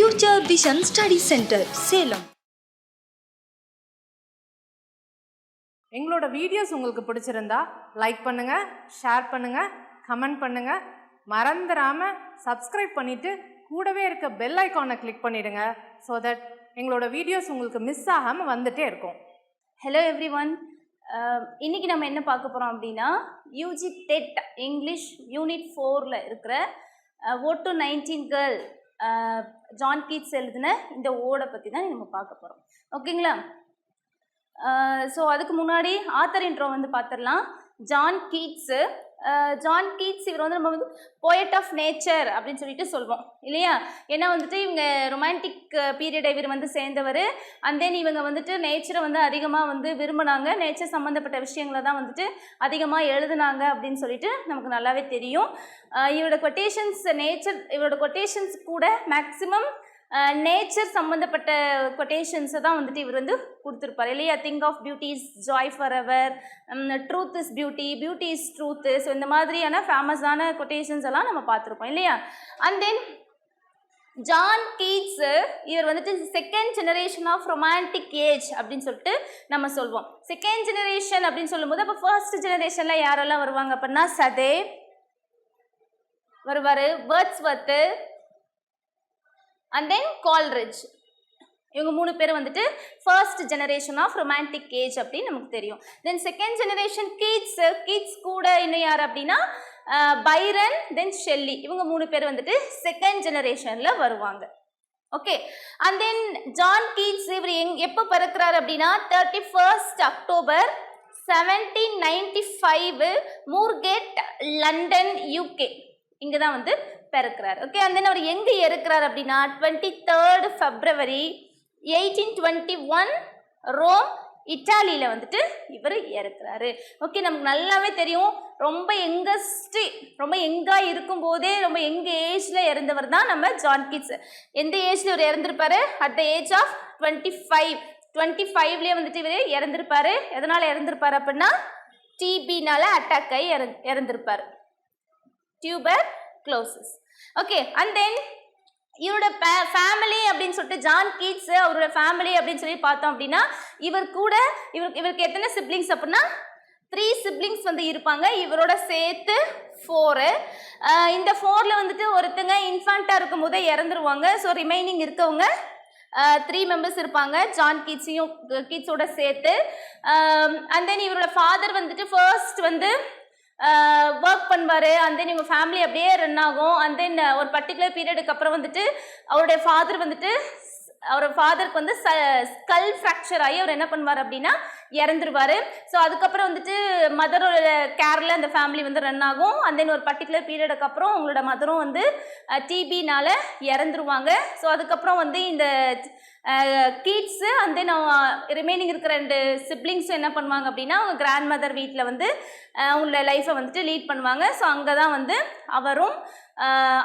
Future Vision Study Center, Salem. எங்களோட videos உங்களுக்கு பிடிச்சிருந்தா லைக் பண்ணுங்க, ஷேர் பண்ணுங்க, கமெண்ட் பண்ணுங்க. மறந்துடாம சப்ஸ்கிரைப் பண்ணிட்டு கூடவே இருக்க பெல் ஐகானை கிளிக் பண்ணிடுங்க. ஸோ தட் எங்களோட வீடியோஸ் உங்களுக்கு மிஸ் ஆகாமல் வந்துட்டே இருக்கும். ஹலோ எவ்ரி ஒன், இன்றைக்கி நம்ம என்ன பார்க்க போகிறோம் அப்படின்னா யூஜி டெட் இங்கிலீஷ் யூனிட் 4ல் இருக்கிற ode to 19 girl John Keats எழுதின இந்த ஓடை பற்றி தான் நம்ம பார்க்க போகிறோம். ஓகேங்களா? ஸோ அதுக்கு முன்னாடி ஆத்தர் இன்ட்ரோ வந்து பார்த்துடலாம். ஜான் கீட்ஸு இவர் வந்து நம்ம வந்து போயட் ஆஃப் நேச்சர் அப்படின்னு சொல்லிட்டு சொல்வோம் இல்லையா? ஏன்னா வந்துட்டு இவங்க ரொமான்டிக் பீரியடை இவர் வந்து சேர்ந்தவர். அண்ட் தென் இவங்க வந்துட்டு நேச்சரை வந்து அதிகமாக வந்து விரும்பினாங்க, நேச்சர் சம்மந்தப்பட்ட விஷயங்களை தான் வந்துட்டு அதிகமாக எழுதுனாங்க அப்படின்னு சொல்லிட்டு நமக்கு நல்லாவே தெரியும். இவரோட கொட்டேஷன்ஸ் கூட மேக்ஸிமம் நேச்சர் சம்மந்தப்பட்ட கொட்டேஷன்ஸை தான் வந்துட்டு இவர் வந்து கொடுத்துருப்பார் இல்லையா? Thing of beauty is joy for ever, truth is beauty, beauty is truth. So இந்த மாதிரியான ஃபேமஸான கொட்டேஷன்ஸ் எல்லாம் நம்ம பார்த்துருப்போம் இல்லையா? அண்ட் தென் ஜான் கீட்ஸ் இவர் வந்துட்டு second generation of romantic age அப்படின்னு சொல்லிட்டு நம்ம சொல்வோம். செகண்ட் ஜெனரேஷன் அப்படின்னு சொல்லும்போது அப்போ ஃபர்ஸ்ட் ஜெனரேஷனில் யாரெல்லாம் வருவாங்க அப்படின்னா சதே வருவார், வேர்ட்ஸ்வர்த்து, அண்ட் தென் கால்ரிட்ஜ். இவங்க 3 பேர் வந்துட்டு first generation of romantic age அப்படின்னு நமக்கு தெரியும். தென் செகண்ட் ஜெனரேஷன் கீட்ஸ் கூட இன்னும் யார் அப்படின்னா பைரன், தென் ஷெல்லி. இவங்க 3 பேர் வந்துட்டு செகண்ட் ஜெனரேஷனில் வருவாங்க. Okay. And then John Keats இவர் எப்போ பிறக்கிறார் அப்படின்னா 31 அக்டோபர் 1795 மூர்கேட், லண்டன், UK. இங்கே தான் வந்து பிறக்கிறார். ஓகே. அண்ட் தென் அவர் எங்கே இறக்குறார் அப்படின்னா 23 ஃபெப்ரவரி 1821 ரோம், இட்டாலியில் வந்துட்டு இவர் இறக்குறாரு. ஓகே. நமக்கு நல்லாவே தெரியும், ரொம்ப யங்காக இருக்கும்போதே ரொம்ப யங் ஏஜில் இறந்தவர் தான் நம்ம ஜான் கீட்ஸ். எந்த ஏஜில் இவர் இறந்துருப்பாரு? அட் த ஏஜ் ஆஃப் 25 வந்துட்டு இவர் இறந்துருப்பாரு. எதனால் இறந்துருப்பாரு அப்படின்னா டிபினால அட்டாக் ஆகி இறந்துருப்பார், டியூபர் க்ளோசிஸ். ஓகே. அண்ட் தென் இவரோட ஃபேமிலி அப்படின்னு சொல்லிட்டு ஜான் கீட்ஸ் அவரோட ஃபேமிலி அப்படின்னு சொல்லி பார்த்தோம் அப்படின்னா இவருக்கு எத்தனை சிப்ளிங்ஸ் அப்படின்னா 3 சிப்ளிங்ஸ் வந்து இருப்பாங்க. இவரோட சேர்த்து 4. இந்த 4ல் வந்துட்டு ஒருத்தங்க இன்ஃபான்ட்டாக இருக்கும் போதே இறந்துருவாங்க. ஸோ ரிமைனிங் இருக்கவங்க 3 மெம்பர்ஸ் இருப்பாங்க ஜான் கீட்ஸோட சேர்த்து. அண்ட் தென் இவரோட ஃபாதர் வந்துட்டு ஃபர்ஸ்ட் வந்து ஒர்க் பண்ணுவார். அண்ட் தென் இவங்க ஃபேமிலி அப்படியே ரன் ஆகும். அண்ட் தென் ஒரு பர்டிகுலர் பீரியடுக்கு அப்புறம் வந்துட்டு அவருடைய ஃபாதருக்கு வந்து ஸ்கல் ஃப்ராக்சர் ஆகி அவர் என்ன பண்ணுவார் அப்படின்னா இறந்துருவார். ஸோ அதுக்கப்புறம் வந்துட்டு மதரோட கேரில் அந்த ஃபேமிலி வந்து ரன் ஆகும். அண்ட் தென் ஒரு பர்டிகுலர் பீரியடுக்கு அப்புறம் அவங்களோட மதரும் வந்து டிபினால இறந்துருவாங்க. ஸோ அதுக்கப்புறம் வந்து இந்த கீட்ஸு அண்ட் தென் ரிமைனிங் இருக்கிற 2 சிப்ளிங்ஸும் என்ன பண்ணுவாங்க அப்படின்னா அவங்க கிராண்ட் மதர் வீட்டில் வந்து அவங்களோட லைஃப்பை வந்துட்டு லீட் பண்ணுவாங்க. ஸோ அங்கே தான் வந்து அவரும்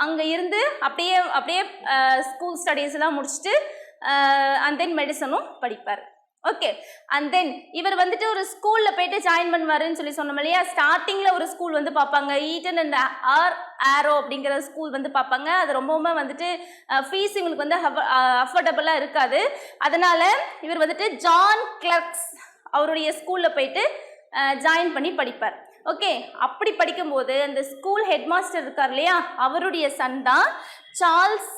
அங்கே இருந்து அப்படியே ஸ்கூல் ஸ்டடீஸ்லாம் முடிச்சுட்டு அண்ட் தென் மெடிசனும் படிப்பார். ஓகே. அண்ட் தென் இவர் வந்துட்டு ஒரு ஸ்கூலில் போயிட்டு ஜாயின் பண்ணுவாருன்னு சொல்லி சொன்னோம் இல்லையா? ஸ்டார்டிங்கில் ஒரு ஸ்கூல் வந்து பார்ப்பாங்க, ஈட்டன் அண்ட் ஆரோ அப்படிங்கிற ஸ்கூல் வந்து பார்ப்பாங்க. அது ரொம்பவுமே வந்துட்டு ஃபீஸ் இவங்களுக்கு வந்து அஃபோர்டபுளாக இருக்காது. அதனால் இவர் வந்துட்டு ஜான் கிளர்க்ஸ் அவருடைய ஸ்கூலில் போயிட்டு ஜாயின் பண்ணி படிப்பார். ஓகே. அப்படி படிக்கும்போது அந்த ஸ்கூல் ஹெட் மாஸ்டர் இருக்கார் இல்லையா, அவருடைய சன் தான் சார்ல்ஸ்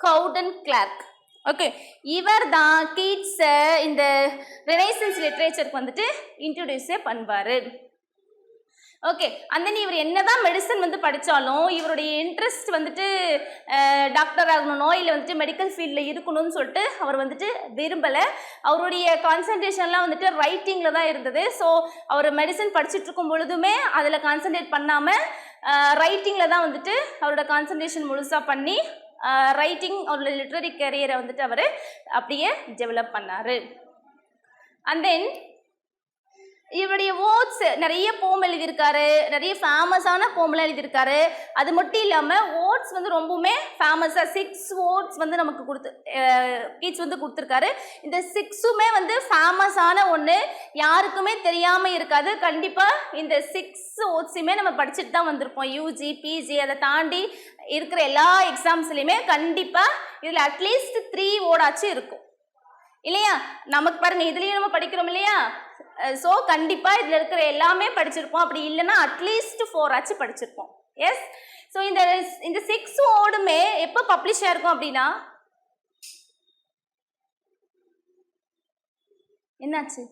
கவுடன் கிளார்க். ஓகே. இவர் தான் கீட்ஸை இந்த ரெனைசன்ஸ் லிட்ரேச்சருக்கு வந்துட்டு இன்ட்ரடியூஸே பண்ணுவார். ஓகே. அந்த இவர் என்னதான் மெடிசன் வந்து படித்தாலும் இவருடைய இன்ட்ரெஸ்ட் வந்துட்டு டாக்டர் ஆகணும்னோ இல்லை வந்துட்டு மெடிக்கல் ஃபீல்டில் இருக்கணும்னு சொல்லிட்டு அவர் வந்துட்டு விரும்பலை. அவருடைய கான்சன்ட்ரேஷன்லாம் வந்துட்டு ரைட்டிங்கில் தான் இருந்தது. ஸோ அவர் மெடிசன் படிச்சுட்டு இருக்கும் பொழுதுமே அதில் கான்சன்ட்ரேட் பண்ணாமல் ரைட்டிங்கில் தான் வந்துட்டு அவரோட கான்சன்ட்ரேஷன் முழுசாக பண்ணி ரைட்டிங் அவரோட லிட்ரரி கரியரை வந்துட்டு அவர் அப்படியே டெவலப் பண்ணார். அண்ட் தென் இவருடைய வேர்ட்ஸ் நிறைய போம் எழுதியிருக்காரு, நிறைய ஃபேமஸான போம்லாம் எழுதியிருக்காரு. அது மட்டும் இல்லாமல் வேர்ட்ஸ் வந்து ரொம்பவுமே ஃபேமஸாக 6 வேர்ட்ஸ் வந்து நமக்கு கீட்ஸ் வந்து கொடுத்துருக்காரு. இந்த 6உமே வந்து ஃபேமஸான ஒன்று, யாருக்குமே தெரியாமல் இருக்காது. கண்டிப்பாக இந்த 6 வேர்ட்ஸுமே நம்ம படிச்சுட்டு தான் வந்திருப்போம் யூஜி, பிஜி. அதை தாண்டி இருக்கிற எல்லா எக்ஸாம்ஸ்லையுமே கண்டிப்பாக இதில் அட்லீஸ்ட் 3 ஓடாச்சும் இருக்கும் இல்லையா? நமக்கு பாருங்க இதுலேயும் நம்ம படிக்கிறோம் இல்லையா? ஸோ கண்டிப்பாக இதில் இருக்கிற எல்லாமே படிச்சிருப்போம். அப்படி இல்லைன்னா அட்லீஸ்ட் 4 ஆச்சு படிச்சிருப்போம். எஸ். ஸோ இந்த 6 ஓடுமே எப்போ பப்ளிஷ் ஆயிருக்கும் அப்படின்னா என்னாச்சு?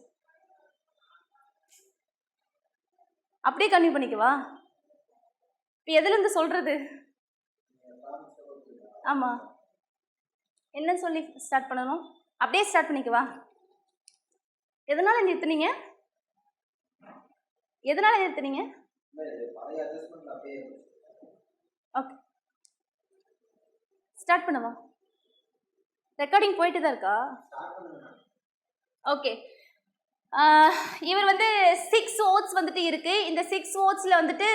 அப்படியே கன்டினியூ பண்ணிக்கவா? இப்போ எதுலேருந்து சொல்றது? ஆமாம், என்ன சொல்லி ஸ்டார்ட் பண்ணணும்? அப்படியே ஸ்டார்ட் பண்ணிக்கவா? எதனால நிறுத்துனீங்க? எதனால நிறுத்துனீங்க? ஓகே, ஸ்டார்ட் பண்ணவா? ரெக்கார்டிங் போயிட்டு தான் இருக்கா? ஓகே. இவர் வந்து 6 ஓட்ஸ் வந்துட்டு இருக்கு. இந்த 6 ஓட்ஸில் வந்துட்டு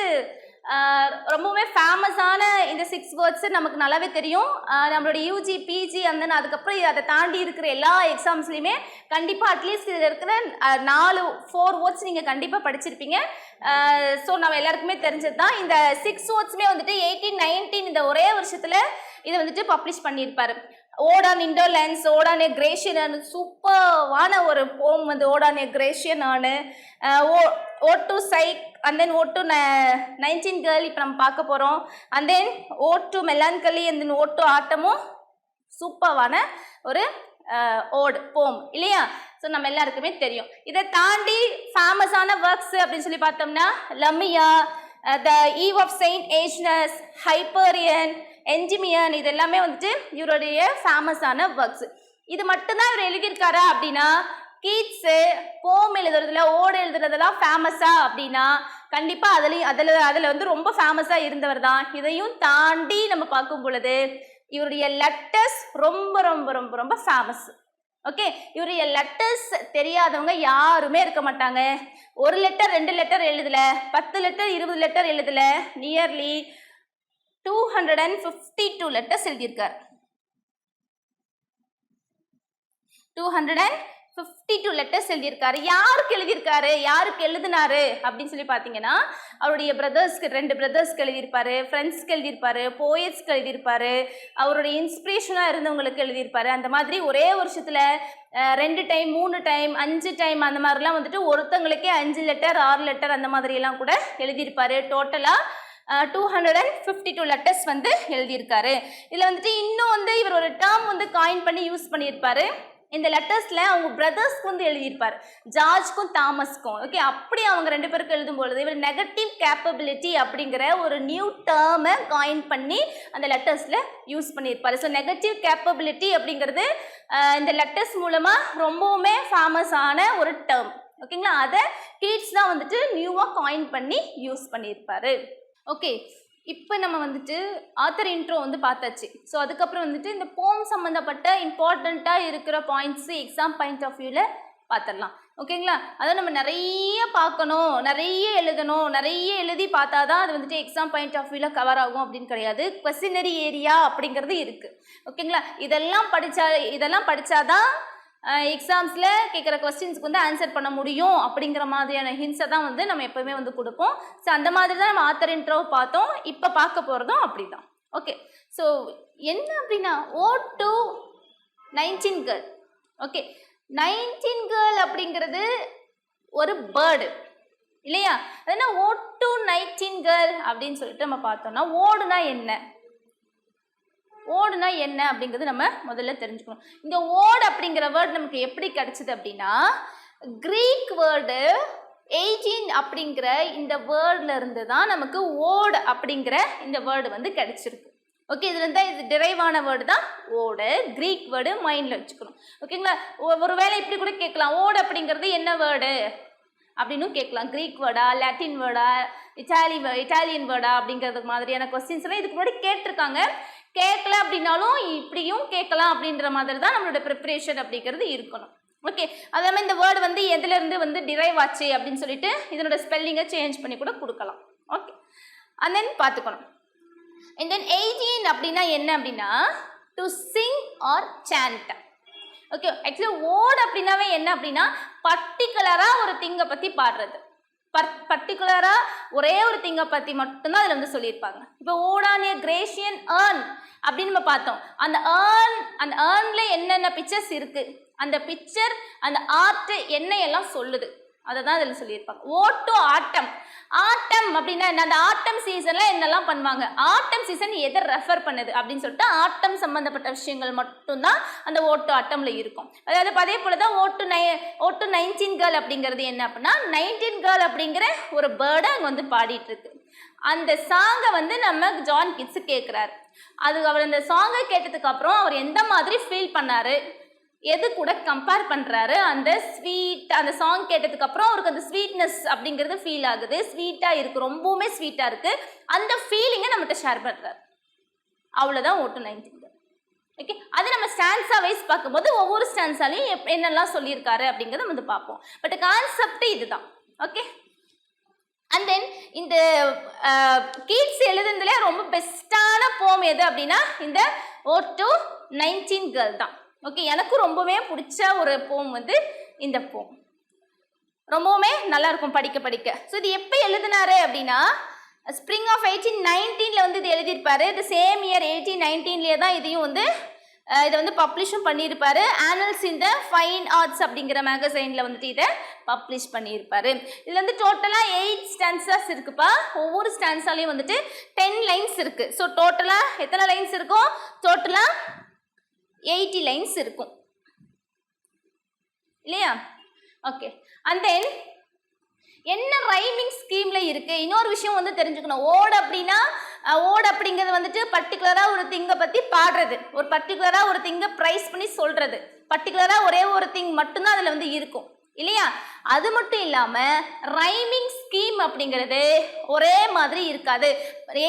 ரொம்பவே ஃபேமஸான இந்த 6 வேர்ட்ஸ் நமக்கு நல்லாவே தெரியும். நம்மளோட யூஜி பிஜி அந்த அதுக்கப்புறம் அதை தாண்டி இருக்கிற எல்லா எக்ஸாம்ஸ்லையுமே கண்டிப்பாக அட்லீஸ்ட் இதில் இருக்கிற 4 வேர்ட்ஸ் நீங்கள் கண்டிப்பாக படிச்சிருப்பீங்க. ஸோ நம்ம எல்லாருக்குமே தெரிஞ்சது தான். இந்த 6 வேர்ட்ஸுமே வந்துட்டு 1819 இந்த ஒரே வருஷத்தில் இதை வந்துட்டு பப்ளிஷ் பண்ணியிருப்பாரு. ஓடான் இண்டோலன்ஸ், ஓடான் எ கிரேஷியன், சூப்பர்வான ஒரு போம் வந்து ode on a Grecian urn, ode to Psyche, and then ode to 19 கேர்ள் இப்போ நம்ம பார்க்க போகிறோம். And then ode to melancholy, and then ode to ஆட்டமும் சூப்பர்வான ஒரு ஓடு போம் இல்லையா? ஸோ நம்ம எல்லாருக்குமே தெரியும். இதை தாண்டி ஃபேமஸான ஒர்க்ஸ் அப்படின்னு சொல்லி பார்த்தோம்னா லமியா, த ஈவ் ஆஃப் செயின்ட் ஏஜ்னஸ், ஹைப்பரியன், என்ஜிமியன், இது எல்லாமே வந்துட்டு இவருடைய ஃபேமஸான ஒர்க்ஸ். இது மட்டும்தான் இவர் எழுதியிருக்காரா அப்படின்னா கீட்ஸு போம் எழுதுறதுல ஓடு எழுதுறதெல்லாம் ஃபேமஸா அப்படின்னா கண்டிப்பாக அதில் வந்து ரொம்ப ஃபேமஸாக இருந்தவர் தான். இதையும் தாண்டி நம்ம பார்க்கும் பொழுது இவருடைய லெட்டர்ஸ் ரொம்ப ரொம்ப ரொம்ப ரொம்ப ஃபேமஸ். ஓகே, இவருடைய லெட்டர்ஸ் தெரியாதவங்க யாருமே இருக்க மாட்டாங்க. 1 லெட்டர் 2 லெட்டர் எழுதல, 10 லெட்டர் 20 லெட்டர் எழுதல, நியர்லி 252 லெட்டர்ஸ் எழுதியிருக்கார். 252 லெட்டர்ஸ் எழுதியிருக்காரு. யாருக்கு எழுதியிருக்காரு, யாருக்கு எழுதினாரு அப்படின்னு சொல்லி பார்த்தீங்கன்னா அவருடைய பிரதர்ஸ்க்கு, 2 பிரதர்ஸ்க்கு எழுதியிருப்பாரு, ஃப்ரெண்ட்ஸ்க்கு எழுதியிருப்பாரு, போயட்ஸ்க்கு எழுதியிருப்பாரு, அவருடைய இன்ஸ்பிரேஷனாக இருந்தவங்களுக்கு எழுதியிருப்பாரு. அந்த மாதிரி ஒரே வருஷத்தில் 2 டைம் 3 டைம் 5 டைம் அந்த மாதிரிலாம் வந்துட்டு ஒருத்தங்களுக்கே 5 லெட்டர் 6 லெட்டர் அந்த மாதிரியெல்லாம் கூட எழுதியிருப்பாரு. டோட்டலாக 252 லெட்டர்ஸ் வந்து எழுதியிருக்காரு. இதில் வந்துட்டு இன்னும் வந்து இவர் ஒரு டேர்ம் வந்து காயின் பண்ணி யூஸ் பண்ணியிருப்பாரு. இந்த லெட்டர்ஸில் அவங்க பிரதர்ஸ்க்கு வந்து எழுதியிருப்பார், ஜார்ஜ்க்கும் தாமஸ்க்கும். ஓகே, அப்படி அவங்க 2 பேருக்கு எழுதும்பொழுது இவர் நெகட்டிவ் கேப்பபிலிட்டி அப்படிங்கிற ஒரு நியூ டேர்மை காயின் பண்ணி அந்த லெட்டர்ஸில் யூஸ் பண்ணியிருப்பார். ஸோ நெகட்டிவ் கேப்பபிலிட்டி அப்படிங்கிறது இந்த லெட்டர்ஸ் மூலமாக ரொம்பவுமே ஃபேமஸான ஒரு டேர்ம். ஓகேங்களா, அதை கீட்ஸ் தான் வந்துட்டு நியூவாக காயின் பண்ணி யூஸ் பண்ணியிருப்பார். ஓகே, இப்போ நம்ம வந்துட்டு ஆத்தர் இன்ட்ரோ வந்து பார்த்தாச்சு. ஸோ அதுக்கப்புறம் வந்துட்டு இந்த போம் சம்மந்தப்பட்ட இம்பார்ட்டண்ட்டாக இருக்கிற பாயிண்ட்ஸு எக்ஸாம் பாயிண்ட் ஆஃப் வியூவில் பார்த்துடலாம். ஓகேங்களா, அதை நம்ம நிறைய பார்க்கணும், நிறைய எழுதணும், நிறைய எழுதி பார்த்தா தான் அது வந்துட்டு எக்ஸாம் பாயிண்ட் ஆஃப் வியூவில் கவர் ஆகும் அப்படின்னு கிடையாது. கொஸ்டினரி ஏரியா அப்படிங்கிறது இருக்குது. ஓகேங்களா, இதெல்லாம் படித்தாதான் எக்ஸாம்ஸில் கேட்குற கொஸ்டின்ஸ்க்கு வந்து ஆன்சர் பண்ண முடியும் அப்படிங்கிற மாதிரியான ஹிண்ட்ஸை தான் வந்து நம்ம எப்போவுமே வந்து கொடுப்போம். ஸோ அந்த மாதிரி தான் நம்ம ஆத்தர் இன்ட்ரோ பார்த்தோம். இப்போ பார்க்க போகிறதும் அப்படி தான். ஓகே, ஸோ என்ன அப்படின்னா ஓ டு 19 கேர்ள். ஓகே, 19 கேர்ள் அப்படிங்கிறது ஒரு பேர்டு இல்லையா? அதுனா ஓ டு 19 கேர்ள் அப்படின்னு சொல்லிட்டு நம்ம பார்த்தோம்னா ஓடுனா என்ன, ஓடுனா என்ன அப்படிங்கிறது நம்ம முதல்ல தெரிஞ்சுக்கணும். இந்த ஓடு அப்படிங்கிற வேர்டு நமக்கு எப்படி கிடைச்சிது அப்படின்னா கிரீக் வேர்டு 18 அப்படிங்கிற இந்த வேர்டில் இருந்து தான் நமக்கு ஓடு அப்படிங்கிற இந்த வேர்டு வந்து கிடைச்சிருக்கு. ஓகே, இதுல இருந்தால் இது டிரைவான வேர்டு தான் ஓடு. கிரீக் வேர்டு மைண்டில் வச்சுக்கணும். ஓகேங்களா, ஒரு வேளை இப்படி கூட கேட்கலாம், ஓடு அப்படிங்கிறது என்ன வேர்டு அப்படின்னு கேட்கலாம். கிரீக் வேர்டா, லாட்டின் வேர்டா, இட்டாலியன் வேர்டா அப்படிங்கிறது மாதிரியான கொஸ்டின்ஸ் எல்லாம் இதுக்கு முன்னாடி கேட்டிருக்காங்க. கேட்கல அப்படின்னாலும் இப்படியும் கேட்கலாம் அப்படின்ற மாதிரி தான் நம்மளோட ப்ரிப்பரேஷன் அப்படிங்கிறது இருக்கணும். ஓகே, அதே மாதிரி இந்த வேர்டு வந்து எதுலேருந்து வந்து டிரைவ் ஆச்சு அப்படின்னு சொல்லிட்டு இதனோட ஸ்பெல்லிங்கை சேஞ்ச் பண்ணி கூட கொடுக்கலாம். ஓகே, அண்ட் தென் பார்த்துக்கணும். அண்ட் தென் 18 அப்படின்னா என்ன அப்படின்னா to sing or chant. Okay, actually ode அப்படின்னாவே என்ன அப்படின்னா பர்டிகுலராக ஒரு திங்கை பற்றி பாடுறது. பர்டிகுலரா ஒரே ஒரு திங்கை பத்தி மட்டும்தான் அதுல வந்து சொல்லியிருப்பாங்க. இப்போ ஓடானிய கிரேஷியன் ஏர்ன் அப்படின்னு நம்ம பார்த்தோம். அந்த ஏர்ன்ல என்னென்ன பிக்சர்ஸ் இருக்கு, அந்த பிக்சர் அந்த ஆர்ட் என்ன எல்லாம் சொல்லுது அதை தான் அதில் சொல்லியிருப்பாங்க. ஓட்டோ ஆட்டம். ஆட்டம் அப்படின்னா என்ன, அந்த ஆட்டம் சீசன்ல என்னெல்லாம் பண்ணுவாங்க, ஆட்டம் சீசன் எதை ரெஃபர் பண்ணுது அப்படின்னு சொல்லிட்டு ஆட்டம் சம்பந்தப்பட்ட விஷயங்கள் மட்டும்தான் அந்த ஓட்டோ ஆட்டம்ல இருக்கும். அதாவது அதே போலதான் ஓட்டு 19 கேர்ள் அப்படிங்கிறது என்ன அப்படின்னா 19 கேர்ள் அப்படிங்கிற ஒரு பேர்டை அங்கே வந்து பாடிட்டு இருக்கு. அந்த சாங்கை வந்து நம்ம ஜான் கிட்ஸ் கேட்குறாரு. அது அவர் அந்த சாங்கை கேட்டதுக்கு அப்புறம் அவர் எந்த மாதிரி ஃபீல் பண்ணாரு, எது கூட கம்பேர் பண்ணுறாரு, அந்த ஸ்வீட் அந்த சாங் கேட்டதுக்கு அப்புறம் அவருக்கு அந்த ஸ்வீட்னஸ் அப்படிங்கிறது ஃபீல் ஆகுது, ஸ்வீட்டாக இருக்குது, ரொம்பவுமே ஸ்வீட்டாக இருக்குது, அந்த ஃபீலிங்கை நம்மகிட்ட ஷேர் பண்ணுறாரு. அவ்வளோதான் ஓட்டு 19. ஓகே, அது நம்ம ஸ்டான்ஸா வைஸ் பார்க்கும்போது ஒவ்வொரு ஸ்டான்ஸாலையும் என்னெல்லாம் சொல்லியிருக்காரு அப்படிங்கிறத வந்து பார்ப்போம். பட் கான்செப்ட் இதுதான். ஓகே, அண்ட் தென் இந்த கீட்ஸ் எழுதுனதுல ரொம்ப பெஸ்ட்டான போம் எது அப்படின்னா இந்த ஓட்டு 19 கேர்ள் தான். ஓகே, எனக்கும் ரொம்பவே பிடிச்ச ஒரு போம் வந்து இந்த போம், ரொம்பவுமே நல்லா இருக்கும் படிக்க. ஸோ இது எப்போ எழுதினாரு அப்படின்னா ஸ்ப்ரிங் ஆஃப் 1819 வந்து இது எழுதியிருப்பாரு. இது சேம் இயர் 1819 தான் இதையும் வந்து இதை வந்து பப்ளிஷும் பண்ணியிருப்பாரு. ஆனல்ஸ் இன் த ஃபைன் ஆர்ட்ஸ் அப்படிங்கிற மேகசைனில் வந்துட்டு இதை பப்ளிஷ் பண்ணியிருப்பாரு. இதில் வந்து டோட்டலாக 8 ஸ்டான்ஸாஸ் இருக்குப்பா. ஒவ்வொரு ஸ்டான்ஸாலையும் வந்துட்டு 10 லைன்ஸ் இருக்கு. ஸோ டோட்டலாக எத்தனை லைன்ஸ் இருக்கும், டோட்டலாக 80 லைன்ஸ் இருக்கும் இல்லையா? ஓகே, அண்ட் தென் என்ன ரைமிங் ஸ்கீம்ல இருக்கு, இன்னொரு விஷயம் வந்து தெரிஞ்சுக்கணும். ஓடு அப்படின்னா ஓடு அப்படிங்கிறது வந்துட்டு பர்டிகுலரா ஒரு திங்கை பத்தி பாடுறது, ஒரு பர்டிகுலரா ஒரு திங்கை ப்ரைஸ் பண்ணி சொல்றது, பர்டிகுலரா ஒரே ஒரு திங் மட்டும்தான் அதுல வந்து இருக்கும் இல்லையா? அது மட்டும் இல்லாம ரைமிங் ஸ்கீம் அப்படிங்கிறது ஒரே மாதிரி இருக்காது.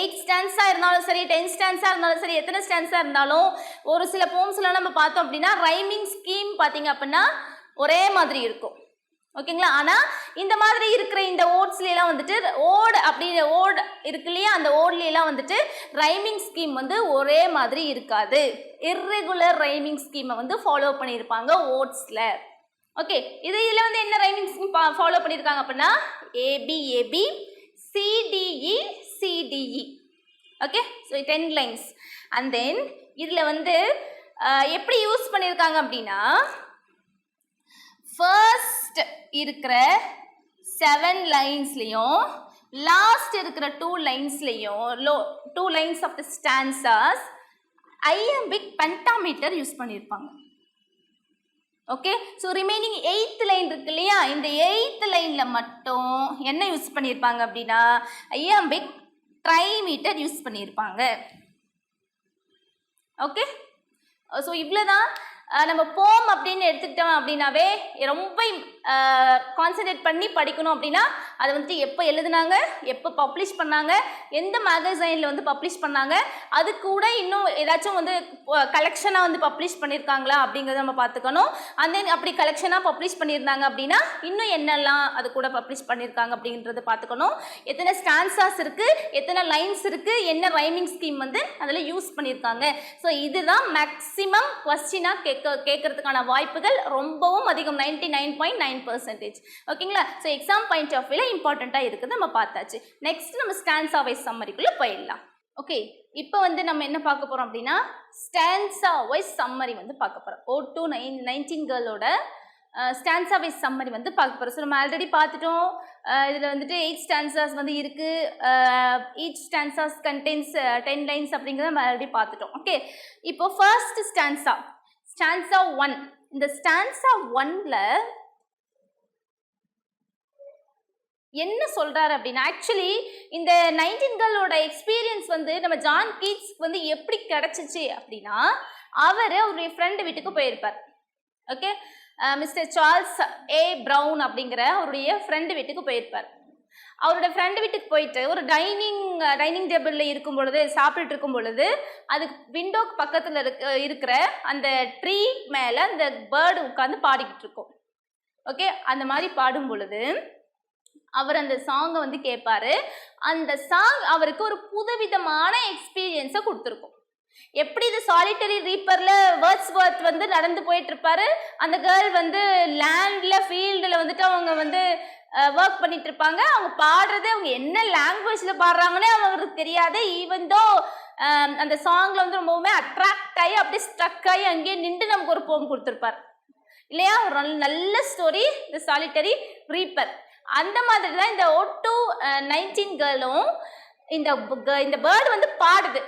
8 ஸ்டான்ஸா இருந்தாலும் சரி, 10 ஸ்டான்ஸா இருந்தாலும் சரி, எத்தனை ஸ்டான்ஸா இருந்தாலும் ஒரு சில போம்ஸ்லாம் நம்ம பார்த்தோம் அப்படின்னா ரைமிங் ஸ்கீம் பார்த்தீங்க அப்படின்னா ஒரே மாதிரி இருக்கும். ஓகேங்களா? ஆனால் இந்த மாதிரி இருக்கிற இந்த ஓட்ஸ்லாம் வந்துட்டு ஓடு இருக்கு இல்லையா, அந்த ஓட்லாம் வந்துட்டு ரைமிங் ஸ்கீம் வந்து ஒரே மாதிரி இருக்காது. இர்ரெகுலர் ரைமிங் ஸ்கீமை வந்து ஃபாலோ பண்ணியிருப்பாங்க ஓட்ஸில். ஓகே, இதில் வந்து என்ன ரைமிங் ஸ்கீம் ஃபாலோ பண்ணியிருக்காங்க அப்படின்னா A B C D E C D E. Okay, so 10 lines. And then இதில் வந்து எப்படி யூஸ் பண்ணியிருக்காங்க அப்படின்னா ஃபர்ஸ்ட் இருக்கிற 7 லைன்ஸ்லையும் லாஸ்ட் இருக்கிற 2 லைன்ஸ்லையும் 2 lines of the stanzas iambic pentameter use பண்ணியிருப்பாங்க. Okay, so remaining 8th line இருக்கு இல்லையா, இந்த 8th லைனில் மட்டும் என்ன யூஸ் பண்ணியிருப்பாங்க அப்படின்னா ஐஎம்பிக் ட்ரைமீட்டர் யூஸ் பண்ணியிருப்பாங்க. ஓகே, ஸோ இவ்வளோதான். நம்ம போம் அப்படின்னு எடுத்துக்கிட்டோம் அப்படின்னாவே ரொம்ப கான்சன்ட்ரேட் பண்ணி படிக்கணும். அப்படின்னா அதை வந்துட்டு எப்போ எழுதுனாங்க, எப்போ பப்ளிஷ் பண்ணாங்க, எந்த மேகசைனில் வந்து பப்ளிஷ் பண்ணாங்க, அது கூட இன்னும் ஏதாச்சும் வந்து கலெக்ஷனாக வந்து பப்ளிஷ் பண்ணியிருக்காங்களா அப்படிங்கிறத நம்ம பார்த்துக்கணும். அந்த அப்படி கலெக்ஷனாக பப்ளிஷ் பண்ணியிருந்தாங்க அப்படின்னா இன்னும் என்னெல்லாம் அது கூட பப்ளிஷ் பண்ணியிருக்காங்க அப்படின்றத பார்த்துக்கணும். எத்தனை ஸ்டான்ஸாஸ் இருக்குது, எத்தனை லைன்ஸ் இருக்குது, என்ன ரைமிங் ஸ்கீம் வந்து அதில் யூஸ் பண்ணியிருக்காங்க. ஸோ இதுதான் மேக்ஸிமம் கொஸ்டினாக கேட்கறதுக்கான வாய்ப்புகள் ரொம்பவும் அதிகம், 99.9%. ஓகேங்களா? ஸோ எக்ஸாம் பாயிண்ட் ஆஃப் வியூல இம்பார்ட்டண்ட்டாக இருக்குது, நம்ம பார்த்தாச்சு. நெக்ஸ்ட் நம்ம ஸ்டான்ஸா வைஸ் சம்மரிக்குள்ளே போயிடலாம். ஓகே, இப்போ வந்து நம்ம என்ன பார்க்க போகிறோம் அப்படின்னா ஸ்டான்ஸா வைஸ் சம்மரி வந்து பார்க்க போகிறோம். ஓட்டு 19 கேர்ளோட ஸ்டான்ஸா வைஸ் சம்மரி வந்து பார்க்க போகிறோம். ஸோ நம்ம ஆல்ரெடி பார்த்துட்டோம். இதில் வந்துட்டு 8 ஸ்டான்ஸாஸ் வந்து இருக்குது. ஈச் ஸ்டான்ஸாஸ் கண்டெய்ன்ஸ் 10 லைன்ஸ் அப்படிங்கிறத நம்ம ஆல்ரெடி பார்த்துட்டோம். ஓகே, இப்போ ஃபர்ஸ்ட் ஸ்டான்ஸா 1. இந்த ஸ்டான்ஸா 1ல என்ன சொல்றாரு அப்படின்னா ஆக்சுவலி இந்த 19 கேர்ளோட எக்ஸ்பீரியன்ஸ் வந்து நம்ம ஜான் கீட்ஸ்க்கு வந்து எப்படி கிடைச்சிச்சு அப்படின்னா அவர் அவருடைய ஃப்ரெண்டு வீட்டுக்கு போயிருப்பார். ஓகே, மிஸ்டர் சார்ல்ஸ் ஏ ப்ரவுன் அப்படிங்கிற அவருடைய ஃப்ரெண்டு வீட்டுக்கு போயிருப்பார். அவரோட ஃப்ரெண்டு வீட்டுக்கு போயிட்டு ஒரு டைனிங் டேபிளில் இருக்கும் பொழுது, சாப்பிட்டுட்டு இருக்கும் பொழுது, அதுக்கு விண்டோக்கு பக்கத்தில் இருக்கிற அந்த ட்ரீ மேலே அந்த பேர்டு உட்காந்து பாடிக்கிட்டு இருக்கும். ஓகே, அந்த மாதிரி பாடும் பொழுது அவர் அந்த சாங்கை வந்து கேட்பாரு. அந்த சாங் அவருக்கு ஒரு புதுவிதமான எக்ஸ்பீரியன்ஸை கொடுத்துருக்கும். எப்படி இது சாலிட்டரி ரீப்பரில் வேர்ட்ஸ்வொர்த் வந்து நடந்து போயிட்டு இருப்பாரு, அந்த கேர்ள் வந்து லேண்டில் ஃபீல்டில் வந்துட்டு அவங்க வந்து ஒர்க் பண்ணிட்டு இருப்பாங்க. அவங்க பாடுறது அவங்க என்ன லாங்குவேஜில் பாடுறாங்கன்னே அவங்களுக்கு தெரியாது. ஈவன் தோ அந்த சாங்கில் வந்து ரொம்பவுமே அட்ராக்ட் ஆகி அப்படியே ஸ்ட்ரக் ஆகி அங்கேயே நின்று நமக்கு ஒரு போம் கொடுத்துருப்பார் இல்லையா? ஒரு நல்ல ஸ்டோரி தி சாலிட்டரி ரீப்பர். அந்த மாதிரி தான் இந்த O2 19 கேர்ளும் இந்த பேர்டு வந்து பாடுது.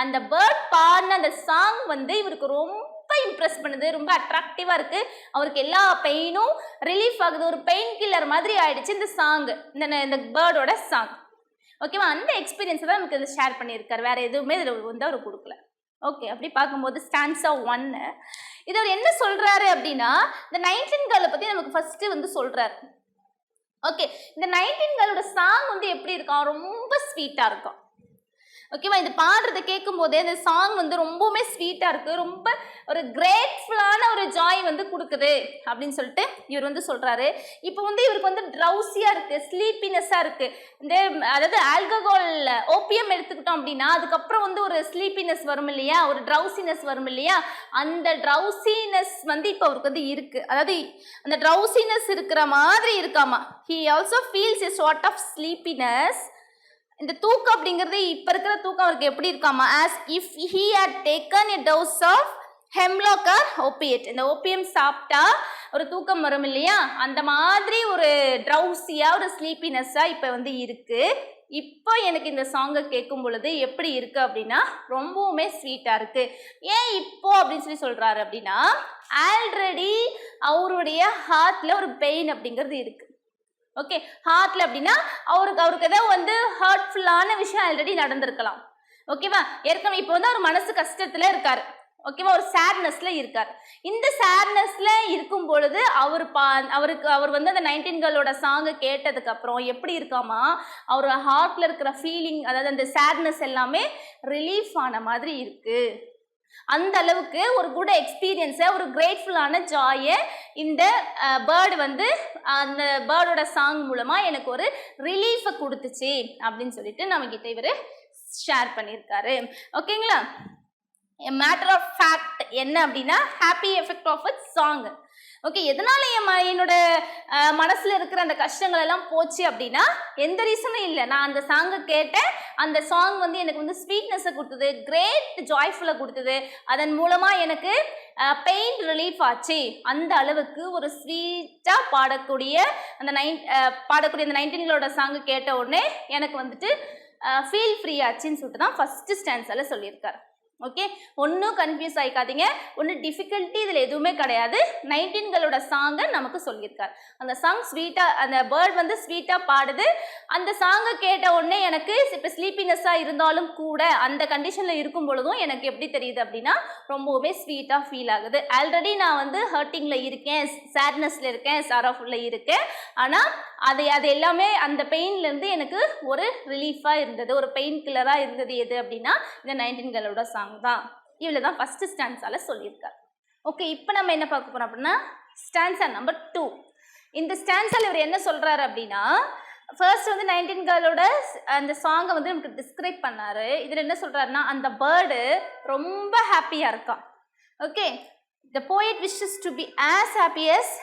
அந்த பேர்ட் பாடின அந்த சாங் வந்து இவருக்கு ரொம்ப இம்ப்ரெஸ் பண்ணுது, ரொம்ப அட்ராக்டிவா இருக்கு. அவருக்கு எல்லா பெயினும் ரிலீஃப் ஆகுது. ஒரு பெயின் கில்லர் மாதிரி ஆயிடுச்சு இந்த சாங், இந்த பேர்டோட சாங். ஓகேவா? அந்த எக்ஸ்பீரியன்ஸ் தான் நமக்கு இதை ஷேர் பண்ணியிருக்காரு. வேற எதுவுமே இதில் வந்து அவர் கொடுக்கல. ஓகே, அப்படி பார்க்கும்போது ஸ்டான்ஸா 1 இது அவர் என்ன சொல்றாரு அப்படின்னா, இந்த 19 கேர்ளை பத்தி நமக்கு ஃபர்ஸ்ட் வந்து சொல்றாரு. ஓகே, இந்த 19 கேர்ளோட சாங் வந்து எப்படி இருக்கும்? ரொம்ப ஸ்வீட்டா இருக்கும். ஓகேவா? இந்த பாடுறதை கேட்கும் போதே இந்த சாங் வந்து ரொம்பவுமே ஸ்வீட்டா இருக்கு, ரொம்ப ஒரு கிரேட்ஃபுல்லான ஒரு ஜாய் வந்து கொடுக்குது அப்படின்னு சொல்லிட்டு இவர் வந்து சொல்றாரு. இப்போ வந்து இவருக்கு வந்து ட்ரௌசியா இருக்கு, ஸ்லீப்பினஸ்ஸா இருக்கு. இந்த அதாவது ஆல்கஹால் ஓபியம் எடுத்துக்கிட்டோம் அப்படின்னா அதுக்கப்புறம் வந்து ஒரு ஸ்லீப்பினஸ் வரும் இல்லையா, ஒரு ட்ரௌசினஸ் வரும் இல்லையா, அந்த ட்ரௌசினஸ் வந்து இப்போ அவருக்கு வந்து இருக்கு. அதாவது அந்த ட்ரௌசினஸ் இருக்கிற மாதிரி இருக்காமா. He also feels a sort of sleepiness. இந்த தூக்கம் அப்படிங்கிறது இப்போ இருக்கிற தூக்கம் அவருக்கு எப்படி இருக்காமா, as if he had taken a dose of hemlock or opiate. இந்த ஓபியம் சாப்பிட்டா ஒரு தூக்கம் வரும் இல்லையா, அந்த மாதிரி ஒரு ட்ரௌசியாக ஒரு ஸ்லீப்பினஸ்ஸாக இப்போ வந்து இருக்குது. இப்போ எனக்கு இந்த சாங்கை கேட்கும் பொழுது எப்படி இருக்குது அப்படின்னா ரொம்பவுமே ஸ்வீட்டாக இருக்குது. ஏன் இப்போ அப்படின்னு சொல்லி சொல்கிறாரு அப்படின்னா, ஆல்ரெடி அவருடைய ஹார்ட்டில் ஒரு பெயின் அப்படிங்கிறது இருக்குது. ஓகே, ஹார்ட்ல அப்படின்னா அவருக்கு ஏதோ வந்து ஹர்ட்ஃபுல்லான விஷயம் ஆல்ரெடி நடந்திருக்கலாம். ஓகேவா? ஏற்கனவே இப்போ வந்து அவர் மனசு கஷ்டத்துல இருக்காரு. ஓகேவா? ஒரு சேட்னஸ்ல இருக்காரு. இந்த சேட்னஸ்ல இருக்கும் பொழுது அவர் வந்து அந்த 19 கேர்ளோட சாங்கை கேட்டதுக்கு அப்புறம் எப்படி இருக்காமா, அவர் ஹார்ட்ல இருக்கிற ஃபீலிங், அதாவது அந்த சேட்னஸ் எல்லாமே ரிலீஃப் ஆன மாதிரி இருக்கு. அந்த அளவுக்கு ஒரு குட் எக்ஸ்பீரியன்ஸை, ஒரு கிரேட்ஃபுல்லான ஜாயை இந்த பேர்டு வந்து அந்த பேர்டோட சாங் மூலமாக எனக்கு ஒரு ரிலீஃபை கொடுத்துச்சு அப்படின்னு சொல்லிட்டு நம்மக்கிட்ட இவர் ஷேர் பண்ணியிருக்காரு. ஓகேங்களா? மேட்டர் ஆஃப் ஃபேக்ட் என்ன அப்படின்னா, happy effect of a song. Okay, எதனால என்னோட மனசில் இருக்கிற அந்த கஷ்டங்கள் எல்லாம் போச்சு அப்படின்னா எந்த ரீசனும் இல்லை. நான் அந்த சாங்கை கேட்டேன், அந்த சாங் வந்து எனக்கு வந்து ஸ்வீட்னஸை கொடுத்தது, கிரேட் ஜாய்ஃபுல்லாக கொடுத்தது. அதன் மூலமாக எனக்கு பெயின் ரிலீஃப் ஆச்சு. அந்த அளவுக்கு ஒரு ஸ்வீட்டாக பாடக்கூடிய அந்த 19 கேர்ளோட சாங்கு கேட்ட உடனே எனக்கு வந்துட்டு ஃபீல் ஃப்ரீ ஆச்சுன்னு சொல்லிட்டு தான் ஃபஸ்ட்டு ஸ்டான்ஸால் சொல்லியிருக்காரு. ஓகே, ஒன்றும் கன்ஃபியூஸ் ஆகிக்காதீங்க, ஒன்றும் டிஃபிகல்ட்டி இதில் எதுவுமே கிடையாது. 19 கேர்ளோட சாங்கை நமக்கு சொல்லியிருக்காரு. அந்த சாங் ஸ்வீட்டாக, அந்த பேர்ட் வந்து ஸ்வீட்டாக பாடுது. அந்த சாங்கை கேட்ட உடனே எனக்கு இப்போ ஸ்லீப்பினஸ்ஸாக இருந்தாலும் கூட அந்த கண்டிஷனில் இருக்கும் பொழுதும் எனக்கு எப்படி தெரியுது அப்படின்னா ரொம்பவுமே ஸ்வீட்டாக ஃபீல் ஆகுது. ஆல்ரெடி நான் வந்து ஹர்ட்டிங்கில் இருக்கேன், சேட்னஸில் இருக்கேன், சாரோஃபுல்லில் இருக்கேன். ஆனால் அது எல்லாமே அந்த பெயின்லேருந்து எனக்கு ஒரு ரிலீஃபாக இருந்தது, ஒரு பெயின் கில்லராக இருந்தது. எது அப்படின்னா இந்த 19 கேர்ளோட சாங் தான். இவ்வளோ தான் ஃபஸ்ட்டு ஸ்டான்ஸால் சொல்லியிருக்காரு. ஓகே, இப்போ நம்ம என்ன பார்க்க போகிறோம் அப்படின்னா ஸ்டான்ஸா நம்பர் 2. இந்த ஸ்டான்ஸால் இவர் என்ன சொல்கிறாரு அப்படின்னா, ஃபர்ஸ்ட் வந்து 19 கேர்ளோட அந்த சாங்கை வந்து நமக்கு டிஸ்கிரைப் பண்ணார். இதில் என்ன சொல்கிறாருன்னா, அந்த பேர்டு ரொம்ப ஹாப்பியாக இருக்கான். Okay, the poet wishes to be as happy as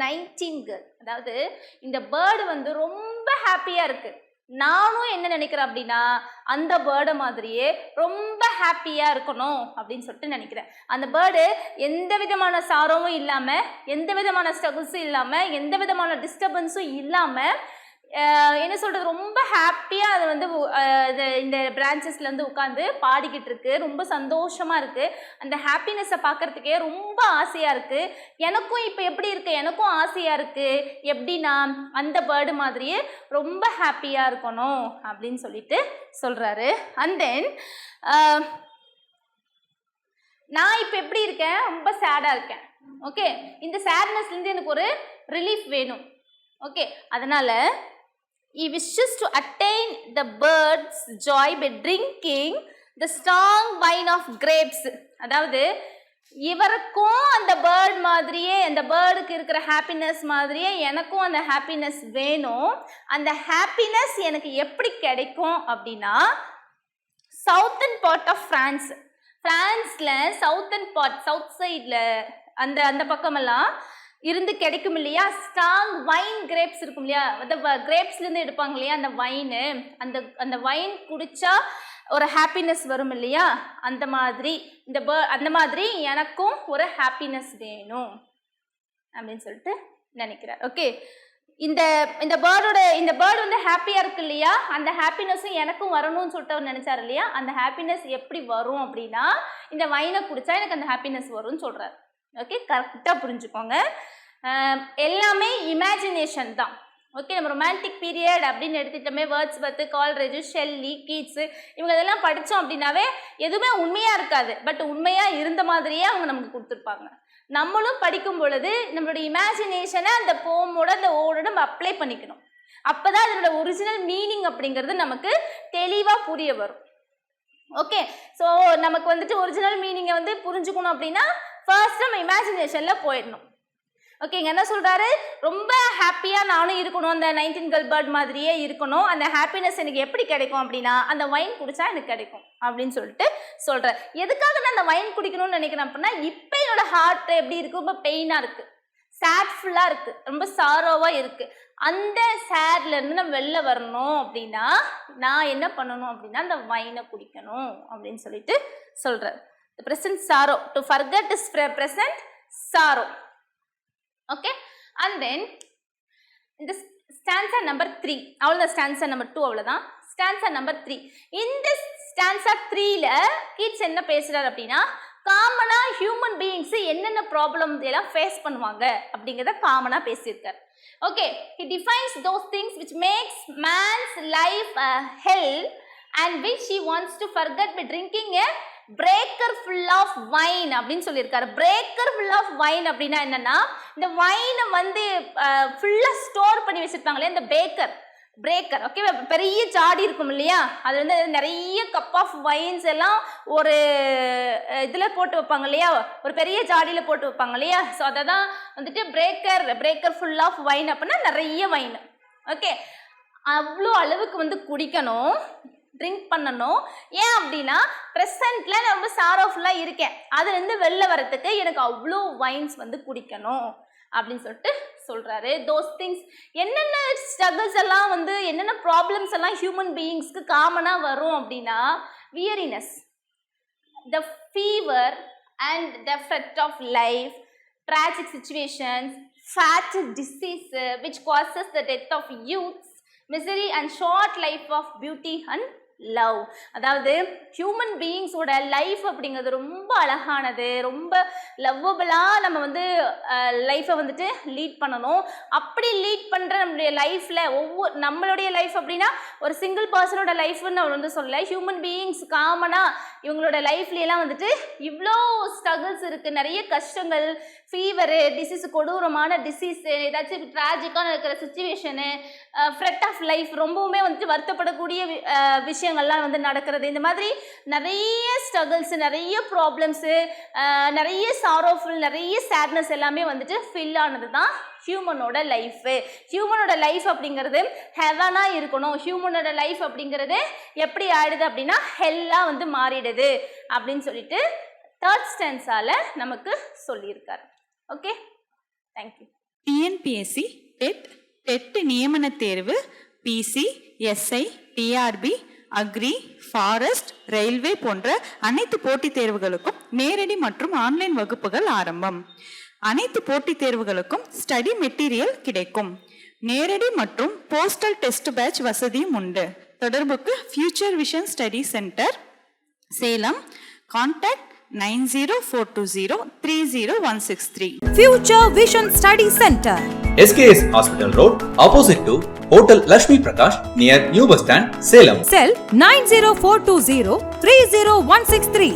19 girl. அதாவது இந்த பேர்டு வந்து ரொம்ப ஹாப்பியாக இருக்குது. நானும் என்ன நினைக்கிறேன் அப்படின்னா அந்த பேர்டை மாதிரியே ரொம்ப ஹாப்பியாக இருக்கணும் அப்படின்னு சொல்லிட்டு நினைக்கிறேன். அந்த பேர்டு எந்த விதமான சாரோவும் இல்லாமல், எந்த விதமான ஸ்ட்ரகிள்ஸும் இல்லாமல், எந்த விதமான டிஸ்டர்பன்ஸும் இல்லாமல் என்ன சொல்கிறது, ரொம்ப ஹாப்பியாக அது வந்து இந்த பிரான்ச்சஸ்லேருந்து உட்காந்து பாடிக்கிட்டு இருக்கு. ரொம்ப சந்தோஷமாக இருக்குது. அந்த ஹாப்பினஸை பார்க்குறதுக்கே ரொம்ப ஆசையாக இருக்குது. எனக்கும் இப்போ எப்படி இருக்குது, எனக்கும் ஆசையாக இருக்குது. எப்படின்னா அந்த பேர்டு மாதிரியே ரொம்ப ஹாப்பியாக இருக்கணும் அப்படின்னு சொல்லிட்டு சொல்கிறாரு. அண்ட் தென் நான் இப்போ எப்படி இருக்கேன், ரொம்ப சேடாக இருக்கேன். ஓகே, இந்த சேட்னஸ்லேருந்து எனக்கு ஒரு ரிலீஃப் வேணும். ஓகே, அதனால் he wishes to attain the bird's joy by drinking the strong wine of grapes. அதாவது இவருக்கும் அந்த பேர்ட் மாதிரியே, அந்த பேர்டுக்கு இருக்கிற ஹாப்பினஸ் மாதிரியே எனக்கும் அந்த ஹாப்பினஸ் வேணும். அந்த ஹாப்பினஸ் எனக்கு எப்படி கிடைக்கும் அப்படின்னா சவுத்தன் பார்ட் ஆஃப் ஃப்ரான்ஸில் சவுத்தன் பார்ட், சவுத் சைடில் அந்த பக்கமெல்லாம் இருந்து கிடைக்கும் இல்லையா, ஸ்ட்ராங் வைன் கிரேப்ஸ் இருக்கும் இல்லையா, அந்த கிரேப்ஸ்லேருந்து எடுப்பாங்க இல்லையா அந்த வைனு, அந்த வைன் குடிச்சா ஒரு ஹாப்பினஸ் வரும் இல்லையா, அந்த மாதிரி எனக்கும் ஒரு ஹாப்பினஸ் வேணும் அப்படின்னு சொல்லிட்டு நினைக்கிறார். ஓகே, இந்த பேர்டு வந்து ஹாப்பியாக இருக்கு இல்லையா, அந்த ஹாப்பினஸும் எனக்கும் வரணும்னு சொல்லிட்டு அவர் நினைச்சார் இல்லையா, அந்த ஹாப்பினஸ் எப்படி வரும் அப்படின்னா இந்த வைனை குடிச்சா எனக்கு அந்த ஹாப்பினஸ் வரும்னு சொல்றாரு. ஓகே, கரெக்டாக புரிஞ்சுக்கோங்க. எல்லாமே இமேஜினேஷன் தான். ஓகே, நம்ம ரொமான்டிக் பீரியட் அப்படின்னு எடுத்துட்டோமே, வேர்ட்ஸ்வர்த், கால்ரிட்ஜ், ஷெல்லி, கீட்ஸு, இவங்க இதெல்லாம் படித்தோம் அப்படின்னாவே எதுவுமே உண்மையாக இருக்காது, பட் உண்மையாக இருந்த மாதிரியே அவங்க நமக்கு கொடுத்துருப்பாங்க. நம்மளும் படிக்கும் பொழுது நம்மளுடைய இமேஜினேஷனை அந்த போமோட அந்த ஓட நம்ம அப்ளை பண்ணிக்கணும். அப்போ தான் அதனோட ஒரிஜினல் மீனிங் அப்படிங்கிறது நமக்கு தெளிவாக புரிய வரும். ஓகே, ஸோ நமக்கு வந்துட்டு ஒரிஜினல் மீனிங்கை வந்து புரிஞ்சுக்கணும் அப்படின்னா ஃபர்ஸ்ட் நம்ம இமேஜினேஷனில் போயிடணும். ஓகேங்க, என்ன சொல்கிறாரு, ரொம்ப ஹாப்பியாக நானும் இருக்கணும், அந்த நைன்டின்கேர்ள் பேர்ட் மாதிரியே இருக்கணும், அந்த ஹாப்பினஸ் எனக்கு எப்படி கிடைக்கும் அப்படின்னா அந்த வைன் குடித்தா எனக்கு கிடைக்கும் அப்படின்னு சொல்லிட்டு சொல்கிறேன். எதுக்காக நான் அந்த வைன் குடிக்கணும்னு நினைக்கிறேன் அப்படின்னா, இப்போ என்னோட ஹார்ட் எப்படி இருக்குது, ரொம்ப பெயினாக இருக்குது, சேட்ஃபுல்லாக இருக்குது, ரொம்ப சாரோவாக இருக்குது, அந்த சேட்லேருந்து நம்ம வெளில வரணும் அப்படின்னா நான் என்ன பண்ணணும் அப்படின்னா அந்த வைனை குடிக்கணும் அப்படின்னு சொல்லிட்டு சொல்கிறேன். Present sorrow, to forget is present sorrow. Okay, and தென் இந்த ஸ்டான்சா நம்பர் 3 அவ்வளோதான், ஸ்டான்சா நம்பர் 2 அவ்வளோதான். ஸ்டான்சா நம்பர் 3, இந்த ஸ்டான்சா 3ல கீட்ஸ் என்ன பேசுகிறார் அப்படின்னா, காமனாக ஹியூமன் பீயிங்ஸு என்னென்ன ப்ராப்ளம்ஸ் எல்லாம் ஃபேஸ் பண்ணுவாங்க அப்படிங்கிறத காமனாக பேசியிருக்கார். Okay, he defines those things which makes man's life a hell and which he wants to forget by drinking a breaker full of wine அப்படின்னு சொல்லியிருக்காரு. breaker full of wine அப்படின்னா என்னன்னா, இந்த வைனை வந்து ஃபுல்லாக ஸ்டோர் பண்ணி வச்சுருப்பாங்களே இந்த பிரேக்கர். ஓகே, பெரிய ஜாடி இருக்கும் இல்லையா, அது வந்து நிறைய கப் ஆஃப் வைன்ஸ் எல்லாம் ஒரு இதில் போட்டு வைப்பாங்க இல்லையா, ஒரு பெரிய ஜாடியில் போட்டு வைப்பாங்க இல்லையா, ஸோ அதை தான் வந்துட்டு பிரேக்கர் ஃபுல் ஆஃப் வைன் அப்படின்னா நிறைய வைன். ஓகே, அவ்வளோ அளவுக்கு வந்து குடிக்கணும், ட்ரிங்க் பண்ணணும். ஏன் அப்படின்னா ப்ரெசண்ட்டில் நான் ரொம்ப சாரோஃபுல்லாக இருக்கேன், அதுலேருந்து வெளில வரத்துக்கு எனக்கு அவ்வளோ வைன்ஸ் வந்து குடிக்கணும் அப்படின்னு சொல்லிட்டு சொல்கிறாரு. தோஸ் திங்ஸ் என்னென்ன ஸ்ட்ரகிள்ஸ் எல்லாம் வந்து என்னென்ன ப்ராப்ளம்ஸ் எல்லாம் ஹியூமன் பீயிங்ஸ்க்கு காமனாக வரும் அப்படின்னா, weariness, the fever and the effect of life, tragic situations, fat disease which causes the death of youths, misery and short life of beauty and love. அதாவது human பீயிங்ஸோட life அப்படிங்கிறது ரொம்ப அழகானது, ரொம்ப லவ்வபிளாக நம்ம வந்து லைஃப்பை வந்துட்டு லீட் பண்ணணும். அப்படி லீட் பண்ணுற நம்மளுடைய லைஃப்பில் நம்மளுடைய லைஃப் அப்படின்னா ஒரு சிங்கிள் பர்சனோட லைஃப்னு அவர் வந்து சொல்ல, ஹியூமன் பீயிங்ஸ் காமனாக இவங்களோட லைஃப்லாம் வந்துட்டு இவ்வளோ ஸ்ட்ரகிள்ஸ் இருக்குது, நிறைய கஷ்டங்கள், ஃபீவரு, டிசீஸ், கொடூரமான டிசீஸு, ஏதாச்சும் ட்ராஜிக்காக இருக்கிற சுச்சுவேஷனு, ஃப்ரெட் ஆஃப் லைஃப், ரொம்பவுமே வந்துட்டு வருத்தப்படக்கூடிய விஷயங்கள்லாம் வந்து நடக்கிறது, இந்த மாதிரி நிறைய ஸ்ட்ரகிள்ஸ், நிறைய ப்ராப்ளம்ஸு, நிறைய சாரோஃபுல், நிறைய சேட்னஸ் எல்லாமே வந்துட்டு ஃபில் ஆனது தான் ஹியூமனோட லைஃபு. ஹியூமனோட லைஃப் அப்படிங்கிறது ஹெவனாக இருக்கணும், ஹியூமனோட லைஃப் அப்படிங்கிறது எப்படி ஆயிடுது அப்படின்னா ஹெல்லாக வந்து மாறிடுது அப்படின்னு சொல்லிட்டு தேர்ட் ஸ்டான்ஸால நமக்கு சொல்லியிருக்காரு. Okay, thank you. டிஎன்பிஎஸ்சி டெட் நியமன தேர்வு, PC, SI, TRB, agri, forest, railway போன்ற அனைத்து போட்டித் தேர்வுகளுக்கும் நேரடி மற்றும் ஆன்லைன் வகுப்புகள் ஆரம்பம். அனைத்து போட்டித் தேர்வுகளுக்கும் ஸ்டடி மெட்டீரியல் கிடைக்கும். நேரடி மற்றும் போஸ்டல் டெஸ்ட் பேட்ச் வசதியும் உண்டு. தொடர்புக்கு future vision study centre, Salem. Contact 9042030163. Future Vision Study Center, SKS Hospital Road, opposite to Hotel Lakshmi Prakash, near New Bus Stand, Salem. Cell 90420 30163.